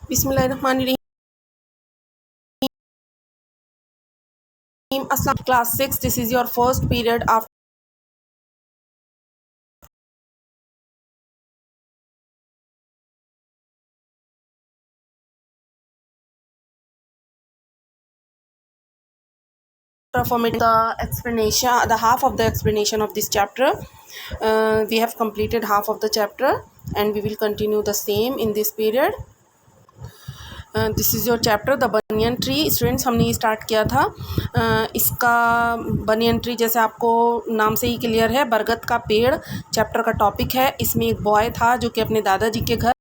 बिस्मिल्लाहिर्रहमानिर्रहीम। Aslam, class 6. This is your first period after formatting the explanation, the half of the explanation of this chapter. We have completed half of the chapter and we will continue the same in this period. This is your chapter the banyan tree. Students, हमने ये start किया था। इसका banyan tree जैसे आपको नाम से ही clear है, बरगद का पेड़ चैप्टर का टॉपिक है। इसमें एक बॉय था जो कि अपने दादाजी के घर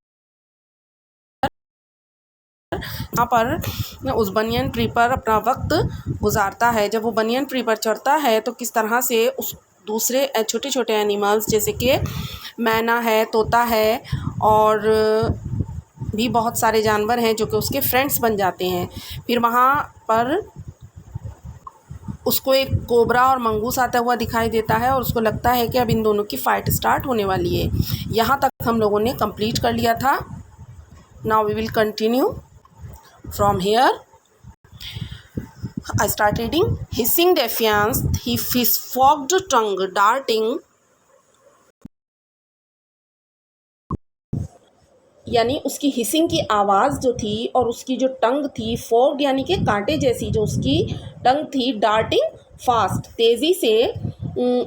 यहाँ पर उस बनियन ट्री पर अपना वक्त गुजारता है। जब वो बनियन ट्री पर चढ़ता है तो किस तरह से उस दूसरे छोटे छोटे एनिमल्स जैसे कि मैना है, तोता है और भी बहुत सारे जानवर हैं जो कि उसके फ्रेंड्स बन जाते हैं। फिर वहाँ पर उसको एक कोबरा और मंगूस आता हुआ दिखाई देता है और उसको लगता है कि अब इन दोनों की फ़ाइट स्टार्ट होने वाली है। यहाँ तक हम लोगों ने कंप्लीट कर लिया था। Now we will continue from here. I start reading. Hissing defiance, his forked tongue darting, यानी उसकी हिसिंग की आवाज़ जो थी और उसकी जो टंग थी, फोर्ड यानी कि कांटे जैसी जो उसकी टंग थी, डार्टिंग फास्ट तेज़ी से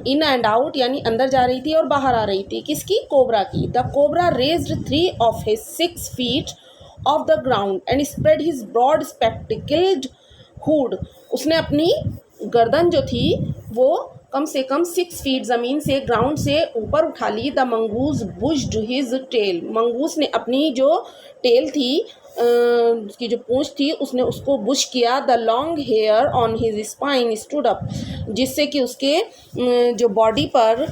इन एंड आउट यानी अंदर जा रही थी और बाहर आ रही थी। किसकी? कोबरा की। The cobra raised 3 of his 6 feet off the ground and spread his broad spectacled hood. उसने अपनी गर्दन जो थी वो कम से कम 6 फीट ज़मीन से ग्राउंड से ऊपर उठा ली। The mongoose bushed his tail. Mongoose ने अपनी जो टेल थी, उसकी जो पूंछ थी, उसने उसको बुश किया। The long hair on his spine stood up, जिससे कि उसके जो बॉडी पर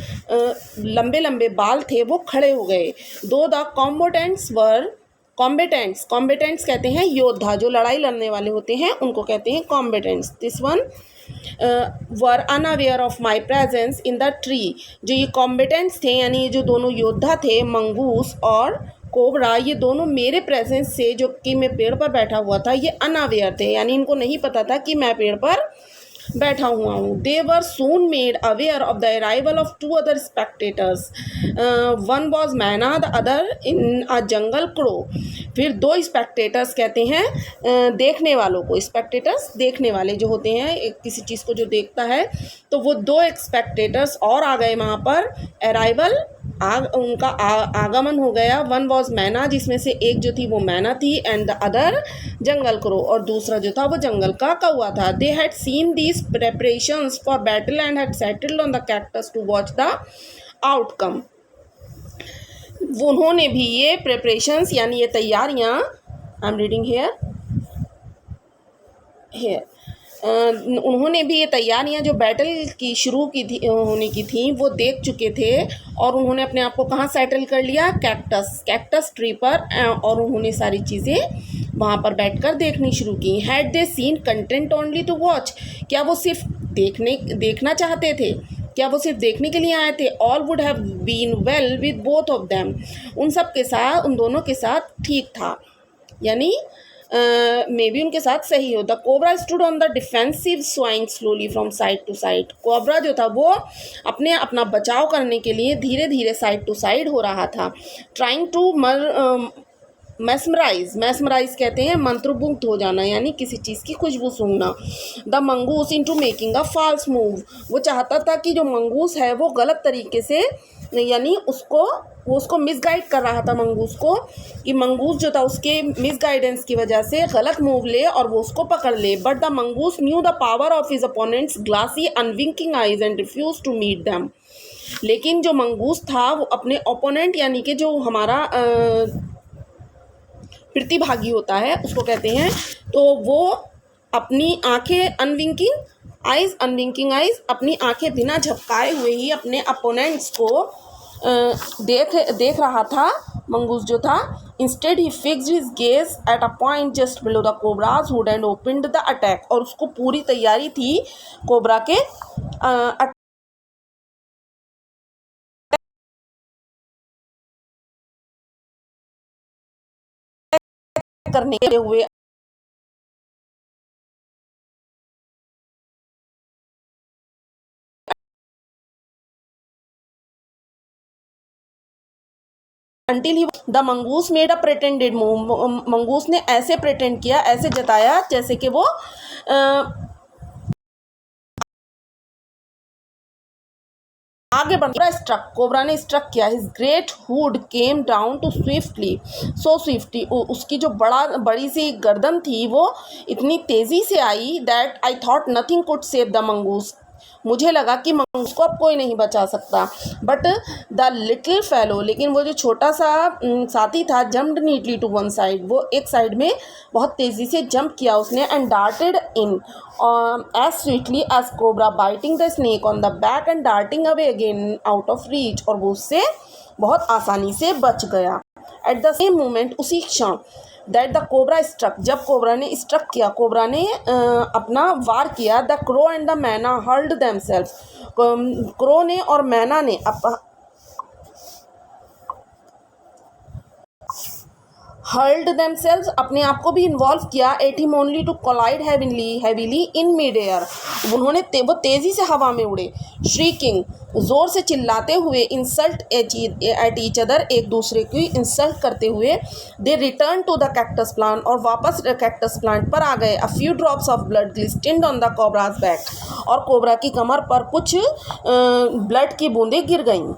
लंबे लंबे बाल थे वो खड़े हो गए। दो द कॉम्बेटेंट्स वर कॉम्बेटेंट्स कहते हैं योद्धा, जो लड़ाई लड़ने वाले होते हैं उनको कहते हैं combatants. This one were unaware of my presence in the tree. जो ये कॉम्बेटेंट्स थे यानी ये जो दोनों योद्धा थे, मंगूस और कोबरा, ये दोनों मेरे प्रेजेंस से, जो कि मैं पेड़ पर बैठा हुआ था, ये अनअवेयर थे यानी इनको नहीं पता था कि मैं पेड़ पर बैठा हुआ हूँ। They were soon made aware of the arrival of 2 other spectators. One was myna, the other in a jungle crow. फिर 2 स्पेक्टेटर्स कहते हैं देखने वालों को। स्पेक्टेटर्स देखने वाले जो होते हैं, किसी चीज़ को जो देखता है, तो वो 2 स्पेक्टेटर्स और आ गए वहाँ पर। अराइवल उनका आगमन हो गया। वन वॉज मैना, जिसमें से एक जो थी वो मैना थी, and the other jungle crow, और दूसरा जो था वो जंगल का कौवा था। They had seen these preparations for battle and had settled on the cactus to watch the outcome. उन्होंने भी ये प्रेपरेशंस यानी ये तैयारियाँ, आई एम रीडिंग हेयर उन्होंने भी ये तैयारियां जो बैटल की शुरू की थी होने की थी वो देख चुके थे, और उन्होंने अपने आप को कहाँ सेटल कर लिया? कैक्टस ट्री पर, और उन्होंने सारी चीज़ें वहाँ पर बैठकर देखनी शुरू की। Had they seen content only to watch, क्या वो सिर्फ देखना चाहते थे? क्या वो सिर्फ देखने के लिए आए थे? All would have been well with both of them, उन सब के साथ, उन दोनों के साथ ठीक था, यानी मे बी उनके साथ सही हो। The cobra stood on the defensive swaying slowly from side to side. Cobra जो था वो अपना बचाव करने के लिए धीरे धीरे साइड टू साइड हो रहा था। ट्राइंग टू मैस्मराइज कहते हैं मंत्रमुग्ध हो जाना, यानी किसी चीज़ की खुशबू सूंघना। The mongoose into making a false move, वो चाहता था कि जो मंगूस है वो गलत तरीके से, यानी वो उसको मिसगाइड कर रहा था मंगूस को, कि मंगूस जो था उसके मिसगाइडेंस की वजह से गलत मूव ले और वो उसको पकड़ ले। But the mongoose knew the power of his opponent's glassy unwinking eyes and refuse to meet them. लेकिन जो मंगूस था वो अपने ओपोनेंट यानी कि जो हमारा प्रतिभागी होता है उसको कहते हैं, तो वो अपनी आंखें अनविंकिंग आइज अपनी आंखें बिना झपकाए हुए ही अपने अपोनेंट्स को देख रहा था। मंगूस जो था, instead he fixed his gaze at a point just below the cobras hood and opened the attack, और उसको पूरी तैयारी थी कोबरा के करने के हुए until he the mongoose made a pretended move। Mongoose ने ऐसे प्रेटेंड किया, ऐसे जताया जैसे कि वो आगे बढ़ स्ट्रक, कोबरा ने स्ट्रक किया। His great hood came down too swiftly, so swiftly, उसकी जो बड़ी सी गर्दन थी वो इतनी तेज़ी से आई that I thought nothing could save the mongoose, मुझे लगा कि मंगूस को अब कोई नहीं बचा सकता। बट द लिटिल फेलो, लेकिन वो जो छोटा सा साथी था, jumped neatly to one side, वो एक साइड में बहुत तेज़ी से जंप किया उसने, and darted in as sweetly as cobra biting the snake on the back and darting away again out of reach, और वो उससे बहुत आसानी से बच गया। एट द सेम मोमेंट, उसी क्षण, दैट द कोबरा स्ट्रक, जब कोबरा ने स्ट्रक किया, कोबरा ने अपना वार किया, द क्रो एंड द मैना हर्ल्ड देमसेल्फ, क्रो ने और मैना ने हर्ल्ड देमसेल्व्स, अपने आप को भी इन्वॉल्व किया। At him only to collide heavily in mid air, उन्होंने वो तेज़ी से हवा में उड़े। श्रीकिंग, ज़ोर से चिल्लाते हुए, इंसल्ट एट ईच अदर, एक दूसरे की इंसल्ट करते हुए, they return to the cactus plant, और वापस कैक्टस प्लांट पर आ गए। A few drops of blood glistened on the cobra's back, और कोबरा की कमर पर कुछ ब्लड की बूंदें गिर गईं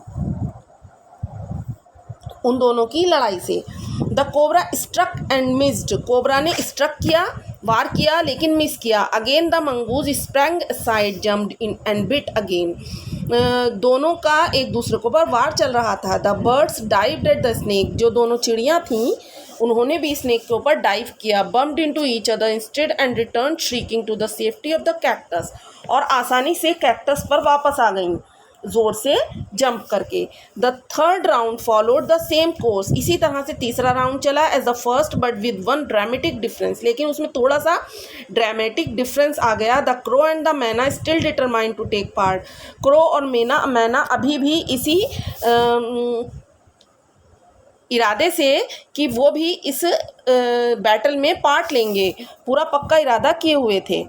उन दोनों की लड़ाई से। The cobra struck and missed, cobra ने स्ट्रक किया, वार किया, लेकिन मिस किया। Again the mongoose sprang side, jumped in and bit again, दोनों का एक दूसरे के ऊपर वार चल रहा था। The birds dived at the snake, जो दोनों चिड़ियाँ थीं उन्होंने भी स्नेक के ऊपर डाइव किया। Bumped into each other instead and return shrieking to the safety of the cactus, और आसानी से कैक्टस पर वापस आ गईं ज़ोर से जंप करके। The third round followed the same course, इसी तरह से तीसरा राउंड चला as the first, but with one dramatic difference, लेकिन उसमें थोड़ा सा ड्रामेटिक डिफरेंस आ गया। The crow and the myna still determined to take part, crow और मैना अभी भी इसी इरादे से कि वो भी इस बैटल में पार्ट लेंगे, पूरा पक्का इरादा किए हुए थे।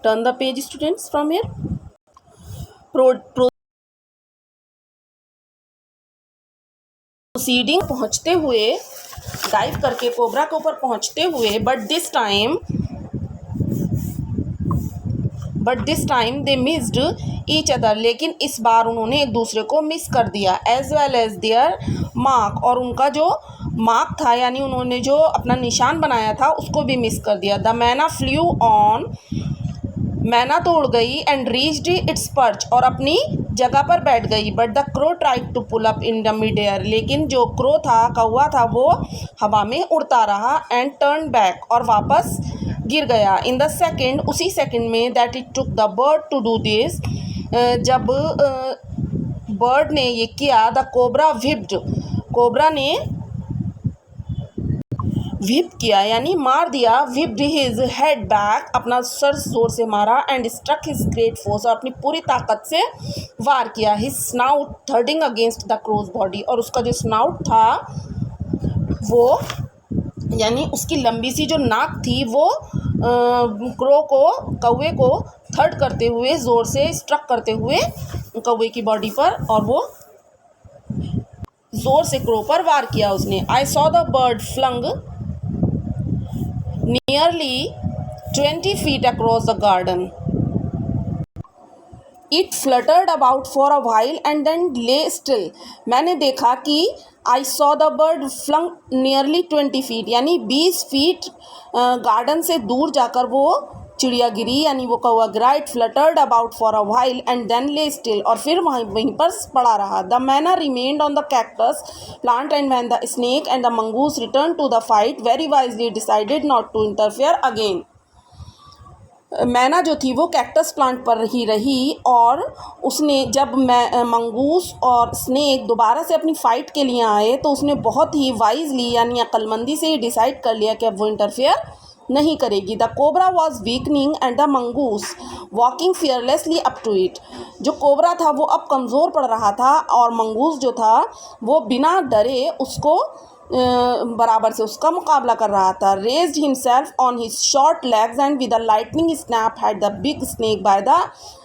Turn the page students from here. Proceeding, पहुंचते हुए, डाइव करके कोबरा के ऊपर पहुंचते हुए, but this time they missed each other, लेकिन इस बार उन्होंने एक दूसरे को मिस कर दिया। As well as their mark, और उनका जो मार्क था, यानी उन्होंने जो अपना निशान बनाया था उसको भी मिस कर दिया। द मैना फ्लू ऑन, मैना तो उड़ गई, एंड रीच्ड इट्स पर्च, और अपनी जगह पर बैठ गई। But the crow tried to pull up in the mid air, लेकिन जो क्रो था, कौवा था, वो हवा में उड़ता रहा। एंड टर्न बैक, और वापस गिर गया। इन द सेकेंड, उसी सेकेंड में, that it took the bird to do this, जब बर्ड ने ये किया, द कोबरा व्हिप्ड, कोबरा ने व्हिप किया यानी मार दिया। व्हिप्ड हिज हेड बैक, अपना सर जोर से मारा। And struck his great force, और अपनी पूरी ताकत से वार किया। His snout thudding against the crow's body, और उसका जो स्नाउट था वो, यानी उसकी लंबी सी जो नाक थी, वो कौवे को थर्ड करते हुए, ज़ोर से स्ट्रक करते हुए कौवे की बॉडी पर, और वो ज़ोर से क्रो पर वार किया उसने। I saw the bird flung nearly 20 feet across the garden. It fluttered about for a while and then lay still. मैंने देखा कि I saw the bird flung nearly 20 feet, यानी 20 फीट गार्डन से दूर जाकर वो चिड़िया गिरी, यानी वो कौवा गिरा। It fluttered about for a while and then lay still, और फिर वहीं पर पड़ा रहा। The myna remained on the cactus plant and when the snake and the mongoose return to the fight very wisely decided not to interfere again. मैना जो थी वो कैक्टस प्लांट पर ही रही, और उसने जब मंगूस और स्नेक दोबारा से अपनी फ़ाइट के लिए आए तो उसने बहुत ही वाइजली यानी अक्लमंदी से ही डिसाइड कर लिया कि अब वो इंटरफेयर नहीं करेगी। The cobra was weakening and the mongoose walking fearlessly up to it. जो कोबरा था वो अब कमज़ोर पड़ रहा था, और मंगूस जो था वो बिना डरे उसको बराबर से उसका मुकाबला कर रहा था. Raised himself on his short legs and with a lightning snap had the big snake by the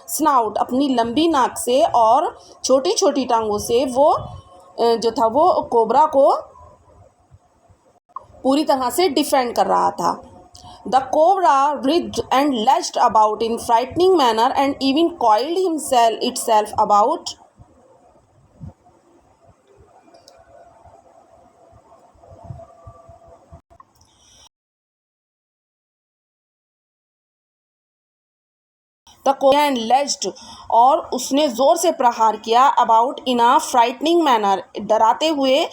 snout. अपनी लंबी नाक से और छोटी छोटी टांगों से वो जो था वो कोबरा को पूरी तरह से डिफेंड कर रहा था. The cobra writhed and lashed about in frightening manner and even coiled itself about. The cobra and लेस्ड और उसने ज़ोर से प्रहार किया about in a frightening manner डराते हुए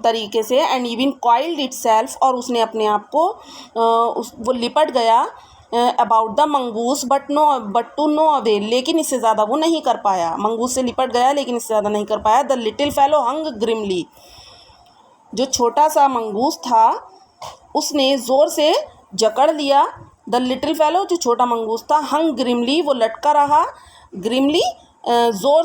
तरीके से एंड इवन कॉइल्ड इटसेल्फ और उसने अपने आप को वो लिपट गया about the mongoose but to no avail लेकिन इससे ज़्यादा वो नहीं कर पाया. मंगूस से लिपट गया लेकिन इससे ज़्यादा नहीं कर पाया. The little fellow hung grimly. जो छोटा सा मंगूस था उसने ज़ोर से जकड़ लिया. द लिटिल फेलो जो छोटा मंगूस था हंग ग्रिमली वो लटका रहा. ग्रिमली ज़ोर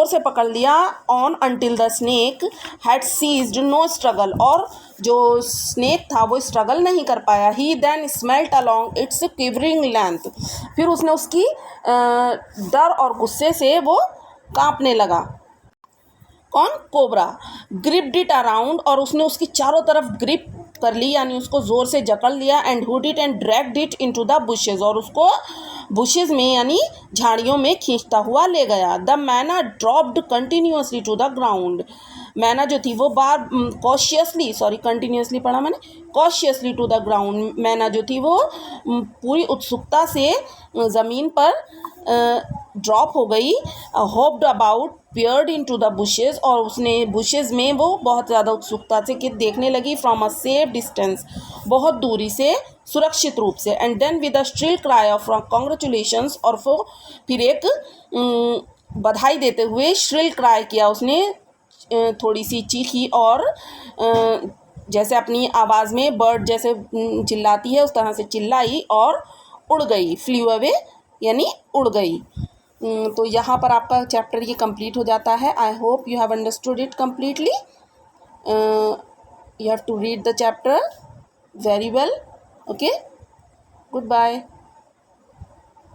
से पकड़ लिया. On until the snake had ceased no struggle और जो स्नेक था वो स्ट्रगल नहीं कर पाया. He then smelt along its quivering length. फिर उसने उसकी डर और गुस्से से वो कांपने लगा. कौन? कोबरा. ग्रिप्ड इट अराउंड और उसने उसकी चारों तरफ ग्रिप कर ली यानी उसको ज़ोर से जकड़ लिया. And hood it and dragged it into the bushes और उसको बुशेस में यानी झाड़ियों में खींचता हुआ ले गया. The myna dropped continuously to the ground. मैना जो थी वो कंटिन्यूसली पढ़ा मैंने, कॉशियसली टू द ग्राउंड. मैना जो थी वो पूरी उत्सुकता से ज़मीन पर ड्रॉप हो गई. Hopped about peered into the bushes और उसने बुशेज़ में वो बहुत ज़्यादा उत्सुकता से कि देखने लगी. फ्रॉम अ सेफ डिस्टेंस बहुत दूरी से सुरक्षित रूप से. And then with a shrill cry of congratulations और वो फिर एक बधाई देते हुए श्रिल क्राई किया उसने. थोड़ी सी चीखी और जैसे अपनी आवाज़ में बर्ड जैसे चिल्लाती है उस तरह से चिल्लाई और उड़ गई. फ्ल्यू अवे यानी उड़ गई. तो यहाँ पर आपका चैप्टर ये कंप्लीट हो जाता है. I hope you have understood it completely. You have to read the chapter very well. Okay, goodbye.